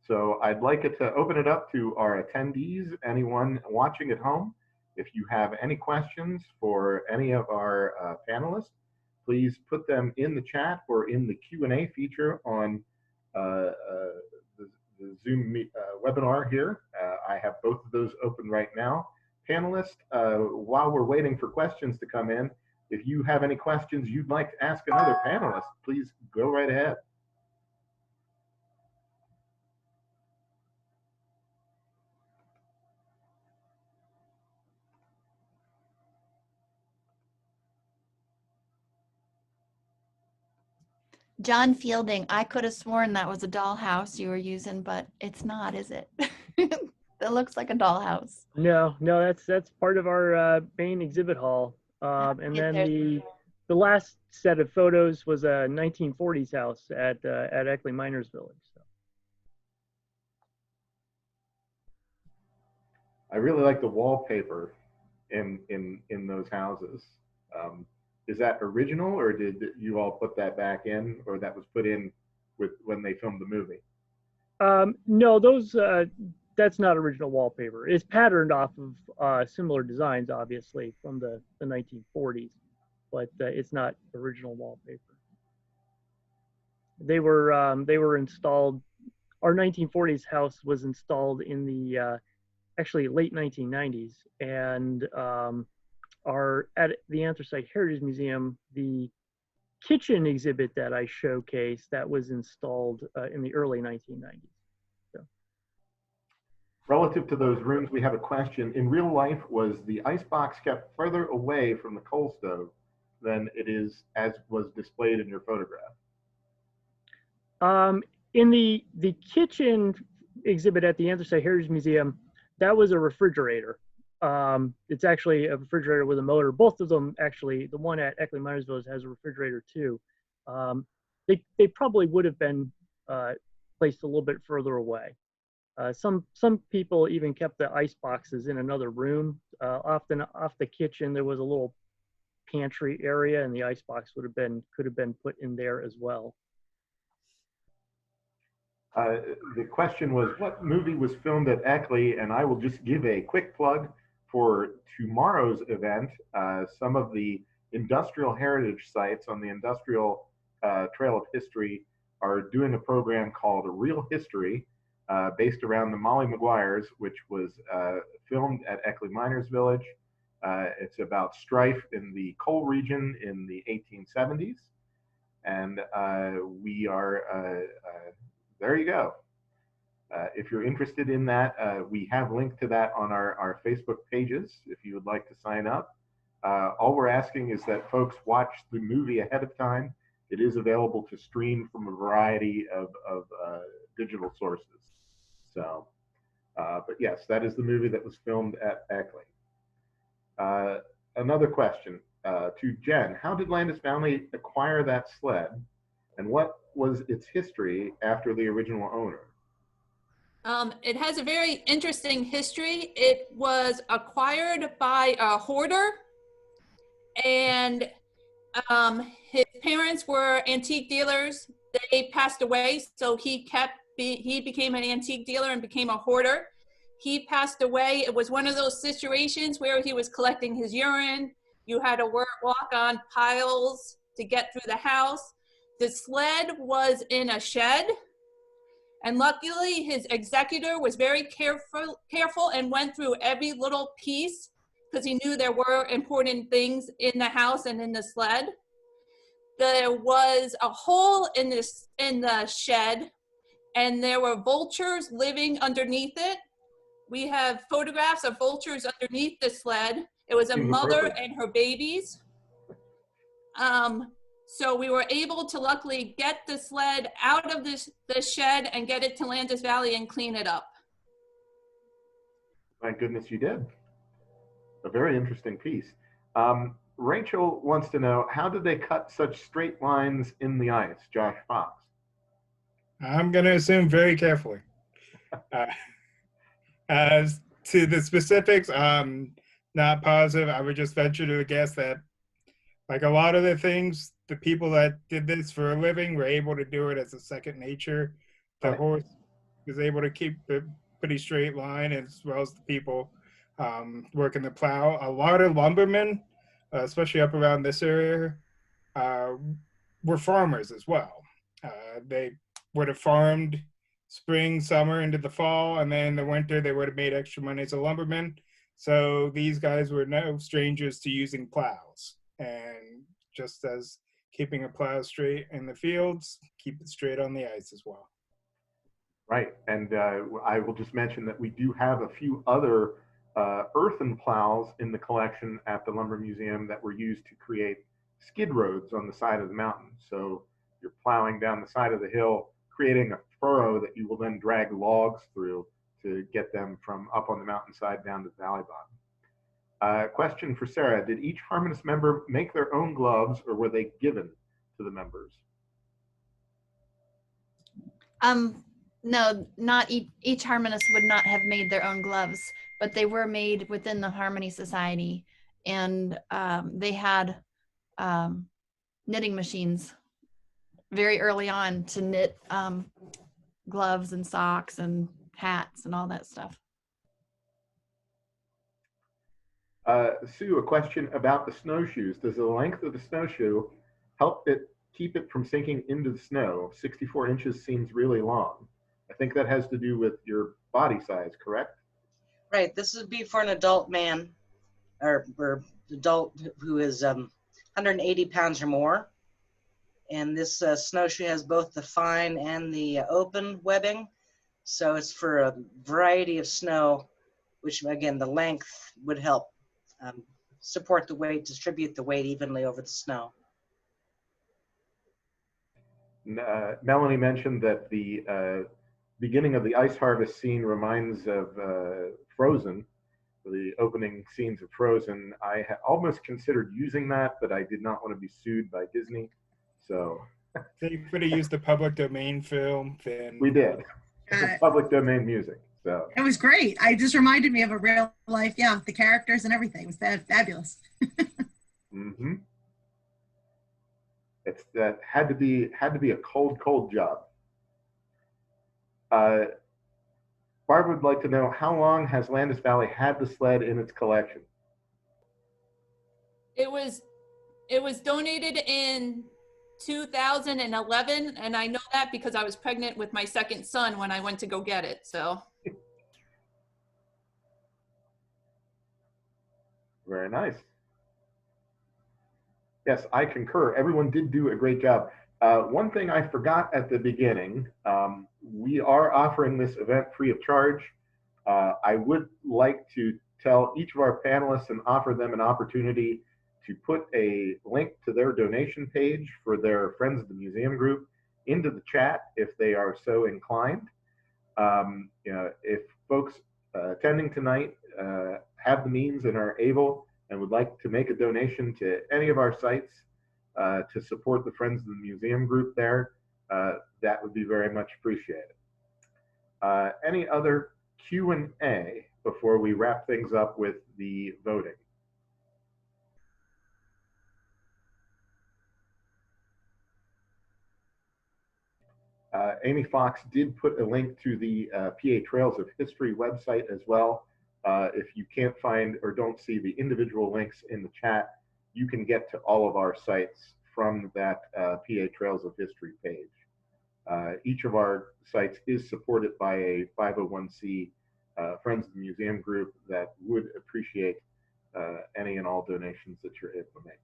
So I'd like it to open it up to our attendees, anyone watching at home. If you have any questions for any of our panelists, please put them in the chat or in the Q&A feature on the Zoom webinar here. I have both of those open right now. Panelists, while we're waiting for questions to come in, if you have any questions you'd like to ask another panelist, please go right ahead. John Fielding, I could have sworn that was a dollhouse you were using, but it's not, is it? It looks like a dollhouse. No, that's part of our main exhibit hall. And then the last set of photos was a 1940s house at Eckley Miners Village. So. I really like the wallpaper in those houses. Is that original, or did you all put that back in, or that was put in with when they filmed the movie? No, those that's not original wallpaper. It's patterned off of similar designs, obviously, from the 1940s, but it's not original wallpaper. They were installed. Our 1940s house was installed in the actually late 1990s, and at the Anthracite Heritage Museum, the kitchen exhibit that I showcased, that was installed in the early 1990s. So. Relative to those rooms, we have a question. In real life, was the icebox kept further away from the coal stove than it is as was displayed in your photograph? In the kitchen exhibit at the Anthracite Heritage Museum, that was a refrigerator. It's actually a refrigerator with a motor. Both of them, actually, the one at Eckley Miners Village has a refrigerator too. They probably would have been placed a little bit further away. Some people even kept the ice boxes in another room. Often off the kitchen, there was a little pantry area, and the ice box could have been put in there as well. The question was, what movie was filmed at Eckley? And I will just give a quick plug for tomorrow's event. Some of the industrial heritage sites on the Industrial Trail of History are doing a program called Real History, based around the Molly Maguires, which was filmed at Eckley Miners Village. It's about strife in the coal region in the 1870s. And we are, there you go. If you're interested in that, we have linked to that on our Facebook pages if you would like to sign up. All we're asking is that folks watch the movie ahead of time. It is available to stream from a variety of digital sources. So, but yes, that is the movie that was filmed at Eckley. Another question to Jen. How did Landis family acquire that sled, and what was its history after the original owner? It has a very interesting history. It was acquired by a hoarder, and his parents were antique dealers. They passed away, so he became an antique dealer and became a hoarder. He passed away. It was one of those situations where he was collecting his urine. You had to walk on piles to get through the house. The sled was in a shed, and luckily his executor was very careful and went through every little piece because he knew there were important things in the house and in the sled. There was a hole in the shed, and there were vultures living underneath it. We have photographs of vultures underneath the sled. It was a mother and her babies. So we were able to luckily get the sled out of the shed and get it to Landis Valley and clean it up. Thank goodness you did. A very interesting piece. Rachel wants to know, how did they cut such straight lines in the ice? Josh Fox. I'm going to assume very carefully. As to the specifics, not positive. I would just venture to guess that, like a lot of the things, the people that did this for a living were able to do it as a second nature. The horse was able to keep a pretty straight line, as well as the people working the plow. A lot of lumbermen, especially up around this area, were farmers as well. They would have farmed spring, summer, into the fall, and then in the winter they would have made extra money as a lumberman. So these guys were no strangers to using plows, and just as keeping a plow straight in the fields, keep it straight on the ice as well. Right, and I will just mention that we do have a few other earthen plows in the collection at the Lumber Museum that were used to create skid roads on the side of the mountain. So you're plowing down the side of the hill, creating a furrow that you will then drag logs through to get them from up on the mountainside down to the valley bottom. Question for Sarah. Did each Harmonious member make their own gloves, or were they given to the members? No, not each harmonist would not have made their own gloves, but they were made within the Harmony Society, and they had knitting machines very early on to knit gloves and socks and hats and all that stuff. Sue, a question about the snowshoes. Does the length of the snowshoe help it keep it from sinking into the snow? 64 inches seems really long. I think that has to do with your body size, correct? Right. This would be for an adult man or adult who is 180 pounds or more. And this snowshoe has both the fine and the open webbing. So it's for a variety of snow, which again, the length would help support the weight, distribute the weight evenly over the snow. Melanie mentioned that the beginning of the ice harvest scene reminds of Frozen, the opening scenes of Frozen. I almost considered using that, but I did not want to be sued by Disney. So they could have used the public domain film. Then we did. it. public domain music. So It was great. I just reminded me of a real life, yeah, the characters and everything. It was fabulous. hmm it's that had to be a cold job. Barbara would like to know, how long has Landis Valley had the sled in its collection? It was donated in 2011, and I know that because I was pregnant with my second son when I went to go get it. So Very nice. Yes, I concur. Everyone did do a great job. One thing I forgot at the beginning, we are offering this event free of charge. I would like to tell each of our panelists and offer them an opportunity to put a link to their donation page for their Friends of the Museum group into the chat if they are so inclined. If folks attending tonight have the means and are able and would like to make a donation to any of our sites to support the Friends of the Museum group there, that would be very much appreciated. Any other Q&A before we wrap things up with the voting? Amy Fox did put a link to the PA Trails of History website as well. If you can't find or don't see the individual links in the chat, you can get to all of our sites from that PA Trails of History page. Each of our sites is supported by a 501c Friends of the Museum group that would appreciate any and all donations that you're able to make.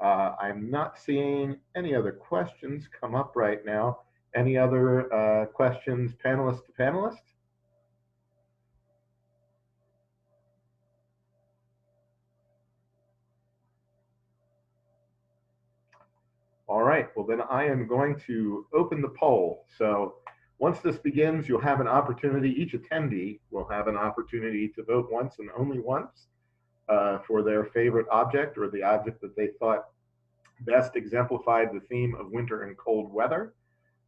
I'm not seeing any other questions come up right now. Any other questions, panelist to panelist? All right, well then I am going to open the poll. So once this begins, you'll have an opportunity, each attendee will have an opportunity to vote once and only once for their favorite object or the object that they thought best exemplified the theme of winter and cold weather.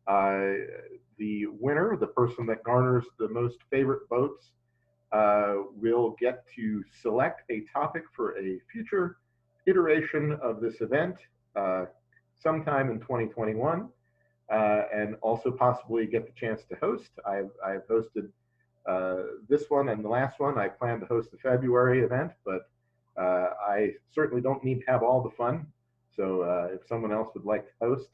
The winner, the person that garners the most favorite votes, will get to select a topic for a future iteration of this event sometime in 2021, and also possibly get the chance to host. I've hosted this one and the last one. I plan to host the February event, but I certainly don't need to have all the fun. So if someone else would like to host,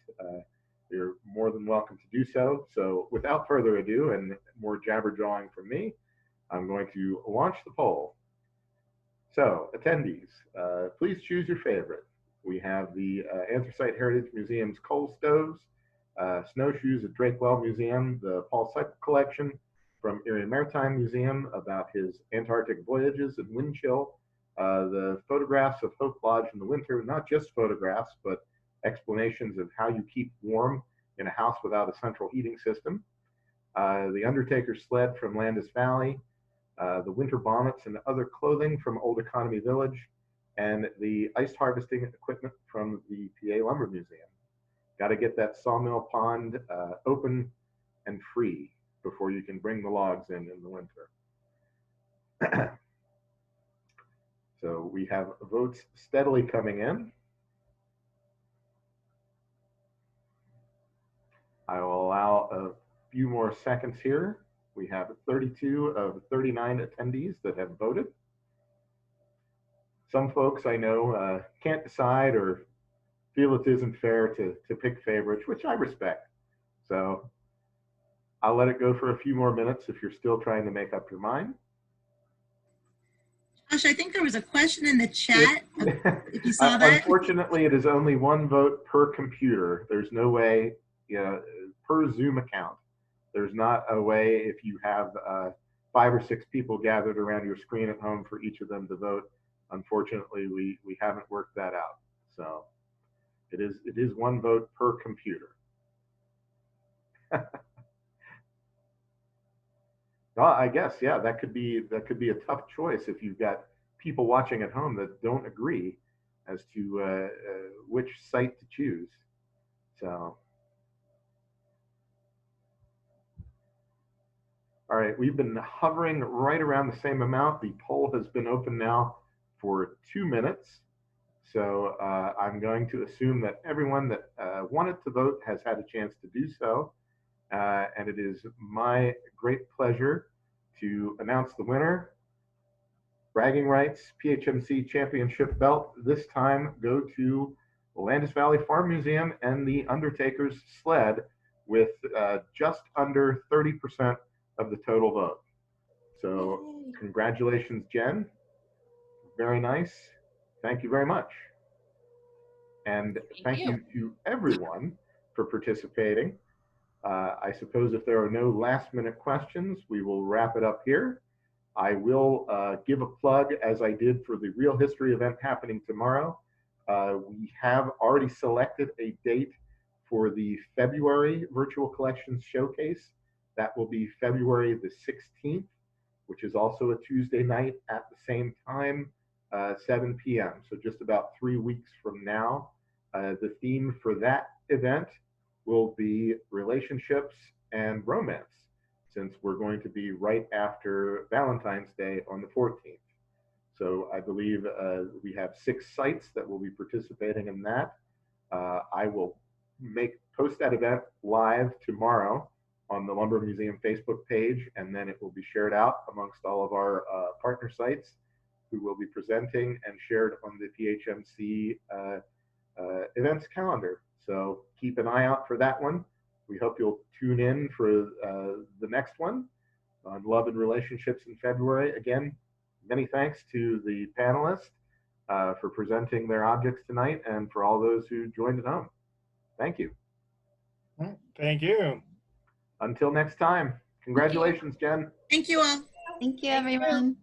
you're more than welcome to do so. So without further ado and more jabber jawing from me, I'm going to launch the poll. So attendees, please choose your favorite. We have the Anthracite Heritage Museum's coal stoves, snowshoes at Drakewell Museum, the Paul Seipel collection from Erie Maritime Museum about his Antarctic voyages and wind chill, the photographs of Hope Lodge in the winter, not just photographs, but explanations of how you keep warm in a house without a central heating system, the Undertaker's sled from Landis Valley, the winter bonnets and other clothing from Old Economy Village, and the ice harvesting equipment from the PA Lumber Museum. Got to get that sawmill pond open and free before you can bring the logs in the winter. So we have votes steadily coming in. I will allow a few more seconds here. We have 32 of 39 attendees that have voted. Some folks I know can't decide or feel it isn't fair to pick favorites, which I respect. So I'll let it go for a few more minutes if you're still trying to make up your mind. Josh, I think there was a question in the chat, if you saw that. Unfortunately, it is only one vote per computer. There's no way, per Zoom account. There's not a way if you have 5 or 6 people gathered around your screen at home for each of them to vote. Unfortunately, we haven't worked that out. So it is one vote per computer. Well, I guess, yeah, that could be a tough choice if you've got people watching at home that don't agree as to which site to choose. So All right, we've been hovering right around the same amount. The poll has been open now for 2 minutes. So I'm going to assume that everyone that wanted to vote has had a chance to do so. And it is my great pleasure to announce the winner. Bragging rights, PHMC championship belt, this time go to Landis Valley Farm Museum and the Undertaker's sled with just under 30% of the total vote. So congratulations, Jen. Very nice. Thank you very much. And thank you to everyone for participating. I suppose if there are no last minute questions, we will wrap it up here. I will give a plug as I did for the Real History event happening tomorrow. We have already selected a date for the February Virtual Collections Showcase. That will be February the 16th, which is also a Tuesday night at the same time, 7 p.m. So just about 3 weeks from now. The theme for that event will be relationships and romance, since we're going to be right after Valentine's Day on the 14th. So I believe we have 6 sites that will be participating in that. I will post that event live tomorrow on the Lumber Museum Facebook page, and then it will be shared out amongst all of our partner sites who will be presenting and shared on the PHMC events calendar. So keep an eye out for that one. We hope you'll tune in for the next one on Love and Relationships in February. Again, many thanks to the panelists for presenting their objects tonight and for all those who joined at home. Thank you. Thank you. Until next time, congratulations, Jen. Thank you all. Thank you, everyone.